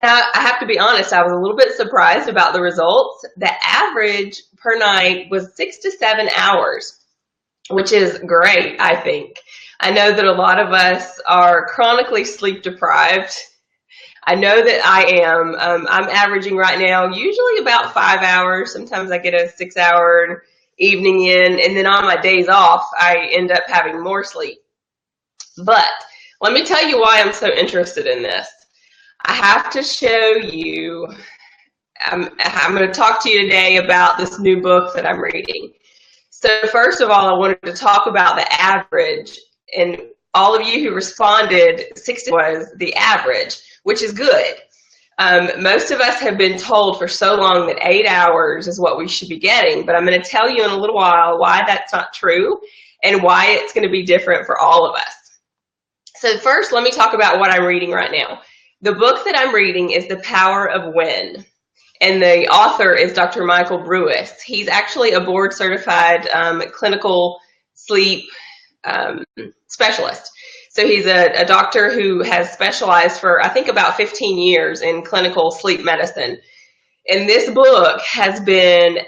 Now, I have to be honest, I was a little bit surprised about the results. The average per night was 6 to 7 hours, which is great, I think. I know that a lot of us are chronically sleep deprived. I know that I am. I'm averaging right now usually about 5 hours. Sometimes I get a 6 hour evening in, and then on my days off, I end up having more sleep. But let me tell you why I'm so interested in this. I have to show you. I'm going to talk to you today about this new book that I'm reading. So first of all, I wanted to talk about the average, and all of you who responded, 60 was the average, which is good. Most of us have been told for so long that 8 hours is what we should be getting, but I'm going to tell you in a little while why that's not true and why it's going to be different for all of us. So first, let me talk about what I'm reading right now. The book that I'm reading is The Power of When, and the author is Dr. Michael Breus. He's actually a board certified clinical sleep specialist. So he's a doctor who has specialized for, I think, about 15 years in clinical sleep medicine. And this book has been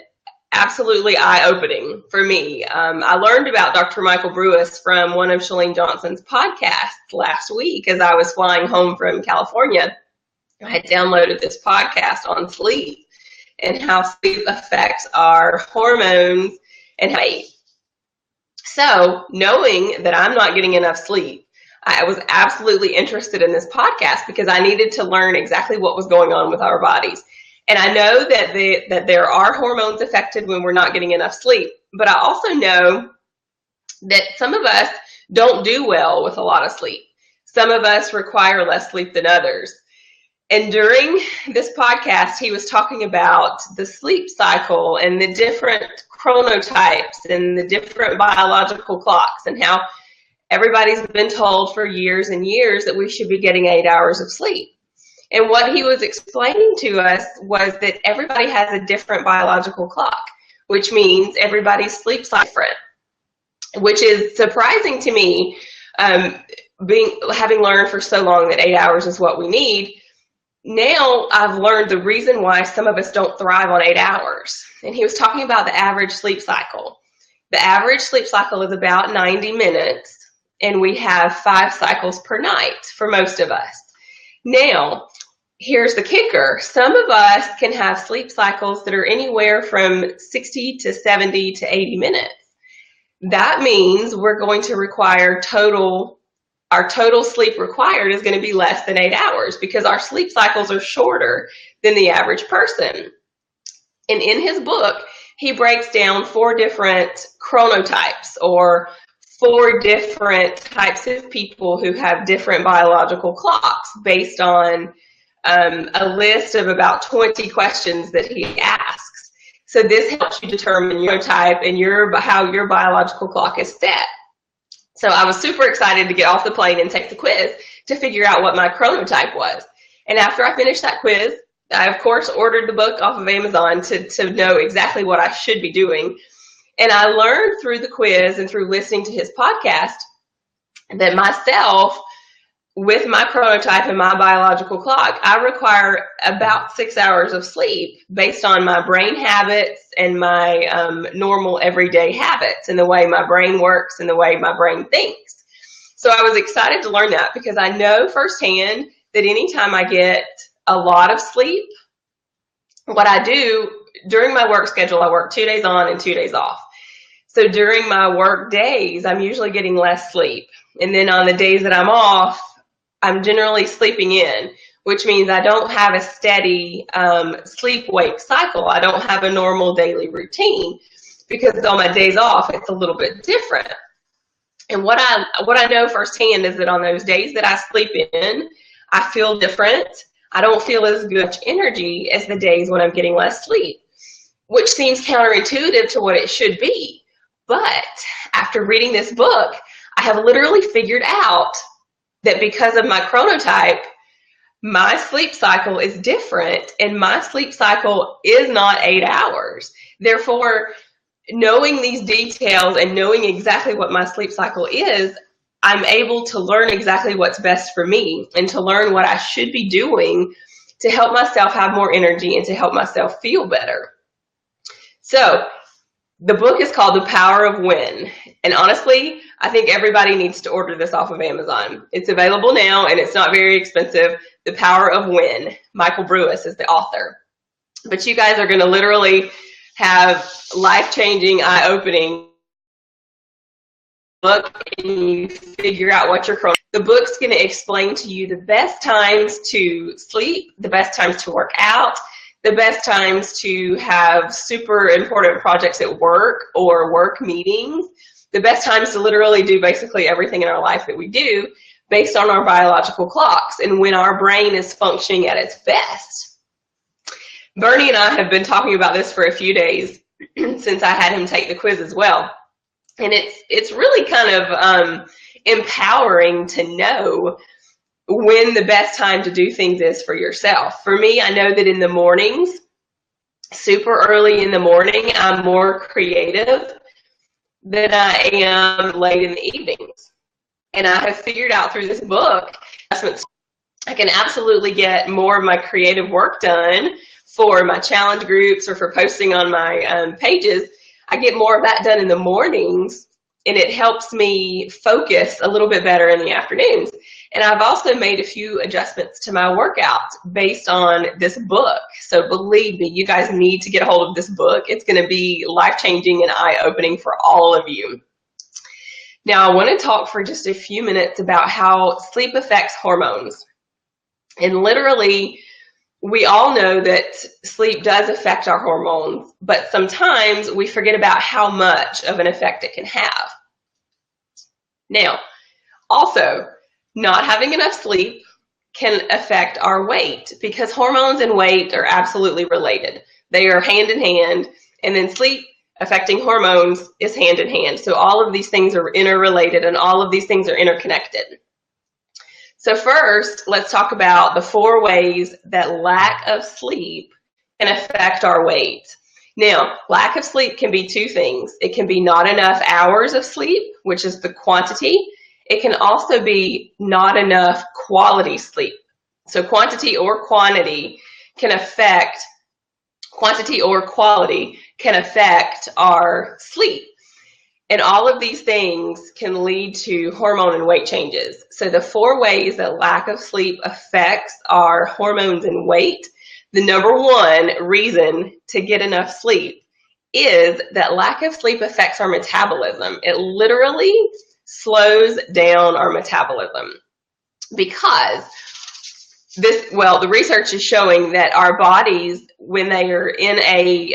absolutely eye-opening for me. I learned about Dr. Michael Breus from one of Chalene Johnson's podcasts last week as I was flying home from California. I had downloaded this podcast on sleep and how sleep affects our hormones and height. So knowing that I'm not getting enough sleep, I was absolutely interested in this podcast because I needed to learn exactly what was going on with our bodies. And I know that there are hormones affected when we're not getting enough sleep, but I also know that some of us don't do well with a lot of sleep. Some of us require less sleep than others. And during this podcast, he was talking about the sleep cycle and the different chronotypes and the different biological clocks and how everybody's been told for years and years that we should be getting 8 hours of sleep. And what he was explaining to us was that everybody has a different biological clock, which means everybody's sleep cycle is different, which is surprising to me, having learned for so long that 8 hours is what we need. Now I've learned the reason why some of us don't thrive on 8 hours. And he was talking about the average sleep cycle. The average sleep cycle is about 90 minutes, and we have 5 cycles per night for most of us. Now, here's the kicker. Some of us can have sleep cycles that are anywhere from 60 to 70 to 80 minutes. That means we're going to require our total sleep required is going to be less than 8 hours because our sleep cycles are shorter than the average person. And in his book, he breaks down 4 different chronotypes, or 4 different types of people who have different biological clocks based on a list of about 20 questions that he asks. So this helps you determine your type and how your biological clock is set. So I was super excited to get off the plane and take the quiz to figure out what my chronotype was. And after I finished that quiz, I, of course, ordered the book off of Amazon to know exactly what I should be doing. And I learned through the quiz and through listening to his podcast that myself, with my chronotype and my biological clock, I require about 6 hours of sleep based on my brain habits and my normal everyday habits and the way my brain works and the way my brain thinks. So I was excited to learn that because I know firsthand that anytime I get a lot of sleep, what I do during my work schedule, I work 2 days on and 2 days off. So during my work days, I'm usually getting less sleep. And then on the days that I'm off, I'm generally sleeping in, which means I don't have a steady sleep-wake cycle. I don't have a normal daily routine because on my days off, it's a little bit different. And what I know firsthand is that on those days that I sleep in, I feel different. I don't feel as much energy as the days when I'm getting less sleep, which seems counterintuitive to what it should be. But after reading this book, I have literally figured out that because of my chronotype, my sleep cycle is different and my sleep cycle is not 8 hours. Therefore, knowing these details and knowing exactly what my sleep cycle is, I'm able to learn exactly what's best for me and to learn what I should be doing to help myself have more energy and to help myself feel better. So the book is called The Power of When. And honestly, I think everybody needs to order this off of Amazon. It's available now and it's not very expensive. The Power of When. Michael Brewis is the author. But you guys are going to literally have life-changing, eye-opening book, and you figure out what your the book's going to explain to you the best times to sleep, the best times to work out, the best times to have super important projects at work or work meetings, the best times to literally do basically everything in our life that we do based on our biological clocks and when our brain is functioning at its best. Bernie and I have been talking about this for a few days since I had him take the quiz as well. And it's really kind of empowering to know when the best time to do things is for yourself. For me, I know that in the mornings, super early in the morning, I'm more creative than I am late in the evenings. And I have figured out through this book, I can absolutely get more of my creative work done for my challenge groups or for posting on my pages. I get more of that done in the mornings, and it helps me focus a little bit better in the afternoons. And I've also made a few adjustments to my workouts based on this book. So believe me, you guys need to get a hold of this book. It's going to be life-changing and eye-opening for all of you. Now, I want to talk for just a few minutes about how sleep affects hormones. And literally, we all know that sleep does affect our hormones, but sometimes we forget about how much of an effect it can have. Now, also, not having enough sleep can affect our weight because hormones and weight are absolutely related. They are hand in hand, and then sleep affecting hormones is hand in hand. So all of these things are interrelated and all of these things are interconnected. So first, let's talk about the 4 ways that lack of sleep can affect our weight. Now, lack of sleep can be 2 things. It can be not enough hours of sleep, which is the quantity. It can also be not enough quality sleep. So quantity or quality can affect our sleep. And all of these things can lead to hormone and weight changes. So the 4 ways that lack of sleep affects our hormones and weight, the number 1 reason to get enough sleep is that lack of sleep affects our metabolism. It literally slows down our metabolism because the research is showing that our bodies, when they are in a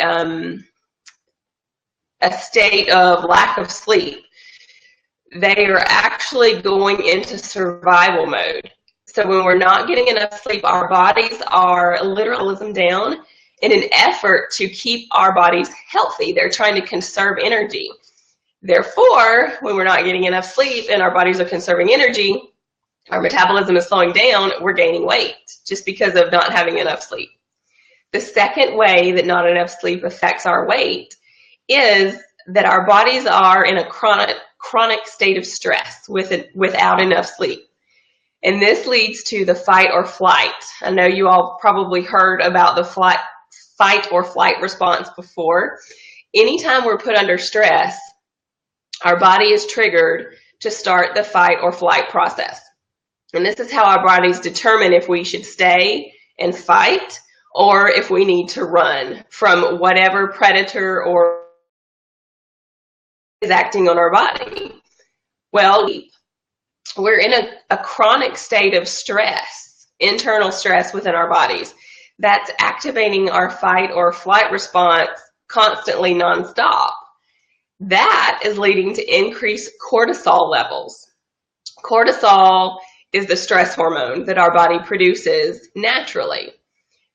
state of lack of sleep, they are actually going into survival mode. So when we're not getting enough sleep, our bodies are literally down in an effort to keep our bodies healthy. They're trying to conserve energy. Therefore, when we're not getting enough sleep and our bodies are conserving energy, our metabolism is slowing down, we're gaining weight just because of not having enough sleep. The second way that not enough sleep affects our weight is that our bodies are in a chronic state of stress without enough sleep. And this leads to the fight or flight. I know you all probably heard about the fight or flight response before. Anytime we're put under stress, our body is triggered to start the fight or flight process. And this is how our bodies determine if we should stay and fight or if we need to run from whatever predator or is acting on our body. Well, we're in a chronic state of stress, internal stress within our bodies. That's activating our fight or flight response constantly nonstop. That is leading to increased cortisol levels. Cortisol is the stress hormone that our body produces naturally.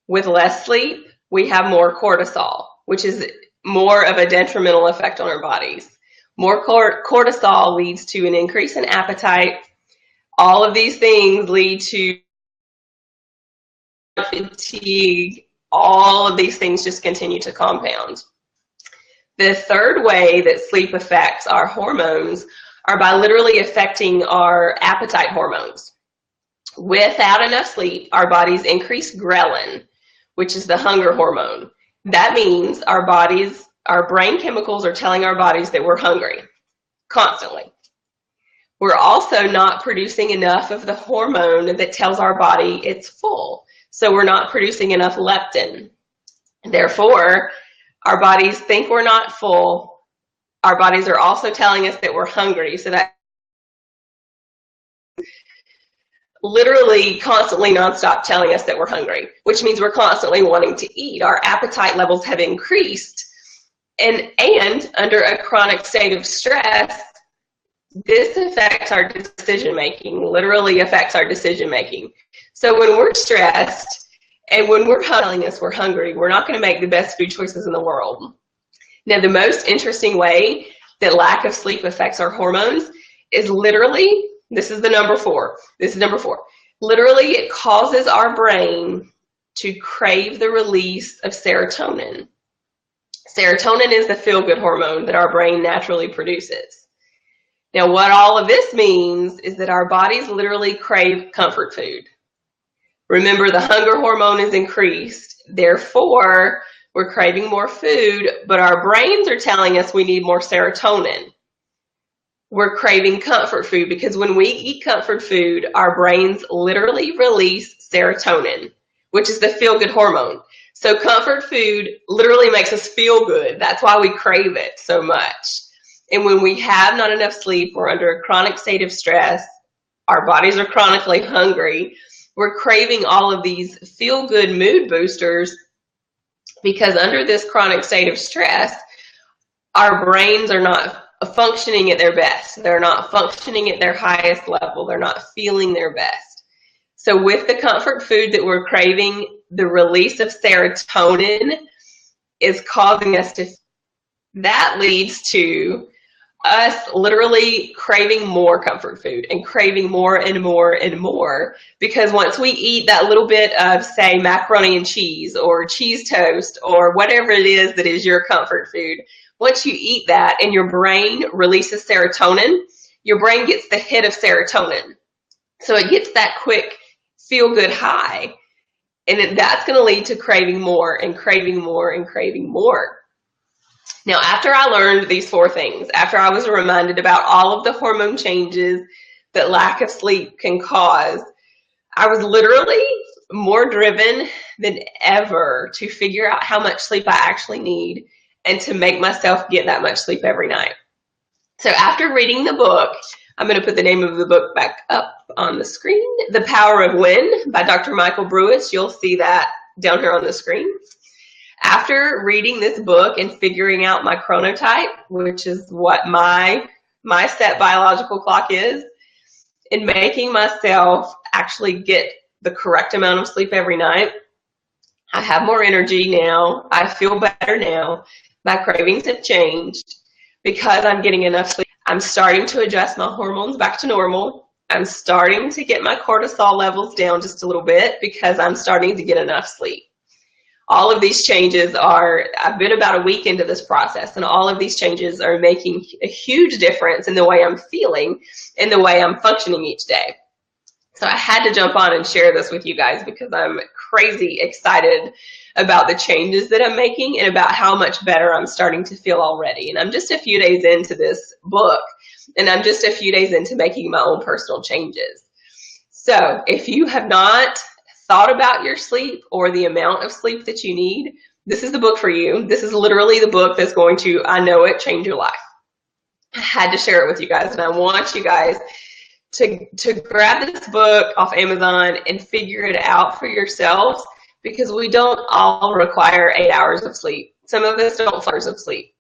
With less sleep, we have more cortisol, which is more of a detrimental effect on our bodies. More cortisol leads to an increase in appetite. All of these things lead to fatigue. All of these things just continue to compound. The third way that sleep affects our hormones are by literally affecting our appetite hormones. Without enough sleep, our bodies increase ghrelin, which is the hunger hormone. That means our brain chemicals are telling our bodies that we're hungry constantly. We're also not producing enough of the hormone that tells our body it's full. So we're not producing enough leptin. Therefore, our bodies think we're not full. Our bodies are also telling us that we're hungry. So that literally constantly nonstop telling us that we're hungry, which means we're constantly wanting to eat. Our appetite levels have increased. And under a chronic state of stress, this affects our decision making, literally affects our decision making. So when we're stressed and when we're telling us we're hungry, we're not going to make the best food choices in the world. Now, the most interesting way that lack of sleep affects our hormones is literally, this is number 4. Literally, it causes our brain to crave the release of serotonin. Serotonin is the feel-good hormone that our brain naturally produces. Now, what all of this means is that our bodies literally crave comfort food. Remember, the hunger hormone is increased. Therefore, we're craving more food, but our brains are telling us we need more serotonin. We're craving comfort food because when we eat comfort food, our brains literally release serotonin, which is the feel-good hormone. So comfort food literally makes us feel good. That's why we crave it so much. And when we have not enough sleep, we're under a chronic state of stress, our bodies are chronically hungry, we're craving all of these feel-good mood boosters because under this chronic state of stress, our brains are not functioning at their best. They're not functioning at their highest level. They're not feeling their best. So with the comfort food that we're craving, the release of serotonin is causing us to, that leads to us literally craving more comfort food and craving more and more and more, because once we eat that little bit of, say, macaroni and cheese or cheese toast or whatever it is that is your comfort food, once you eat that and your brain releases serotonin, your brain gets the hit of serotonin. So it gets that quick feel-good high, and that's going to lead to craving more and craving more and craving more. Now, after I learned these 4 things, after I was reminded about all of the hormone changes that lack of sleep can cause, I was literally more driven than ever to figure out how much sleep I actually need and to make myself get that much sleep every night. So after reading the book, I'm going to put the name of the book back up on the screen, The Power of When by Dr. Michael Breus. You'll see that down here on the screen. After reading this book and figuring out my chronotype, which is what my set biological clock is, and making myself actually get the correct amount of sleep every night, I have more energy now. I feel better now. My cravings have changed because I'm getting enough sleep. I'm starting to adjust my hormones back to normal. I'm starting to get my cortisol levels down just a little bit because I'm starting to get enough sleep. All of these changes I've been about a week into this process, and all of these changes are making a huge difference in the way I'm feeling and the way I'm functioning each day. So I had to jump on and share this with you guys because I'm crazy excited about the changes that I'm making and about how much better I'm starting to feel already. And I'm just a few days into this book, and I'm just a few days into making my own personal changes. So if you have not thought about your sleep or the amount of sleep that you need, this is the book for you. This is literally the book that's going to, I know it, change your life. I had to share it with you guys, and I want you guys to grab this book off Amazon and figure it out for yourselves, because we don't all require 8 hours of sleep. Some of us don't 4 hours of sleep.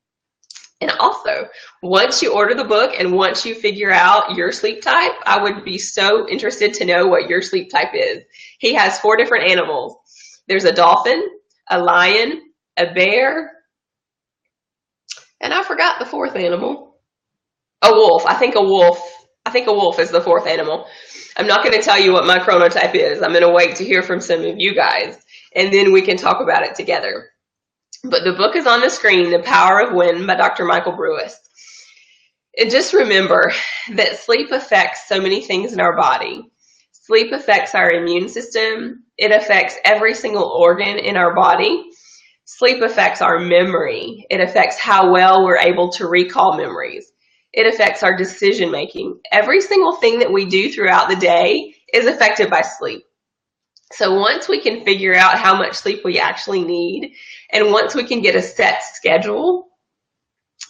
And also, once you order the book and once you figure out your sleep type, I would be so interested to know what your sleep type is. He has 4 different animals. There's a dolphin, a lion, a bear, and I forgot the 4th animal. A wolf. I think a wolf is the 4th animal. I'm not going to tell you what my chronotype is. I'm going to wait to hear from some of you guys, and then we can talk about it together. But the book is on the screen, The Power of When by Dr. Michael Breus. And just remember that sleep affects so many things in our body. Sleep affects our immune system. It affects every single organ in our body. Sleep affects our memory. It affects how well we're able to recall memories. It affects our decision making. Every single thing that we do throughout the day is affected by sleep. So once we can figure out how much sleep we actually need, and once we can get a set schedule,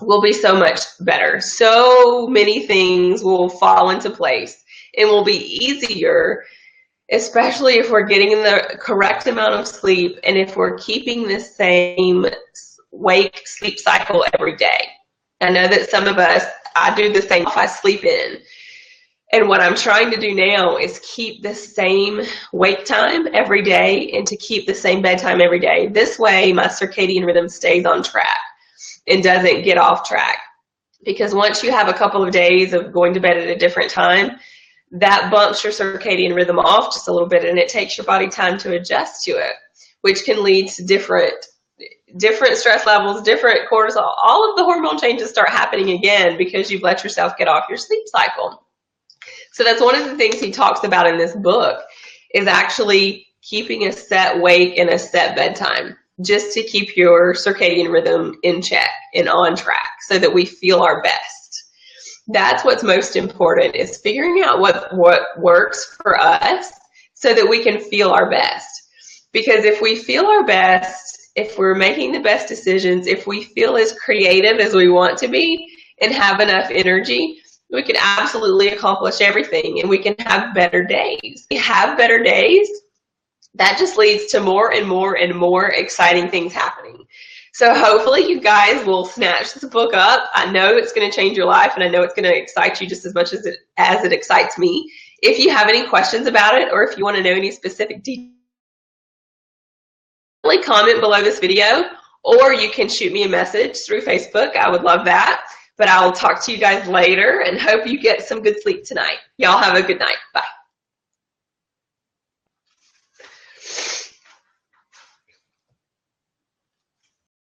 we'll be so much better. So many things will fall into place and will be easier, especially if we're getting the correct amount of sleep and if we're keeping the same wake sleep cycle every day. I know that some of us, I do the same if I sleep in. And what I'm trying to do now is keep the same wake time every day and to keep the same bedtime every day. This way, my circadian rhythm stays on track and doesn't get off track. Because once you have a couple of days of going to bed at a different time, that bumps your circadian rhythm off just a little bit, and it takes your body time to adjust to it, which can lead to different stress levels, different cortisol. All of the hormone changes start happening again because you've let yourself get off your sleep cycle. So that's one of the things he talks about in this book, is actually keeping a set wake and a set bedtime just to keep your circadian rhythm in check and on track so that we feel our best. That's what's most important, is figuring out what works for us so that we can feel our best. Because if we feel our best, if we're making the best decisions, if we feel as creative as we want to be and have enough energy, we can absolutely accomplish everything, and we can have better days. We have better days, that just leads to more and more and more exciting things happening. So hopefully you guys will snatch this book up. I know it's going to change your life, and I know it's going to excite you just as much as it excites me. If you have any questions about it, or if you want to know any specific details, comment below this video, or you can shoot me a message through Facebook. I would love that. But I will talk to you guys later and hope you get some good sleep tonight. Y'all have a good night. Bye.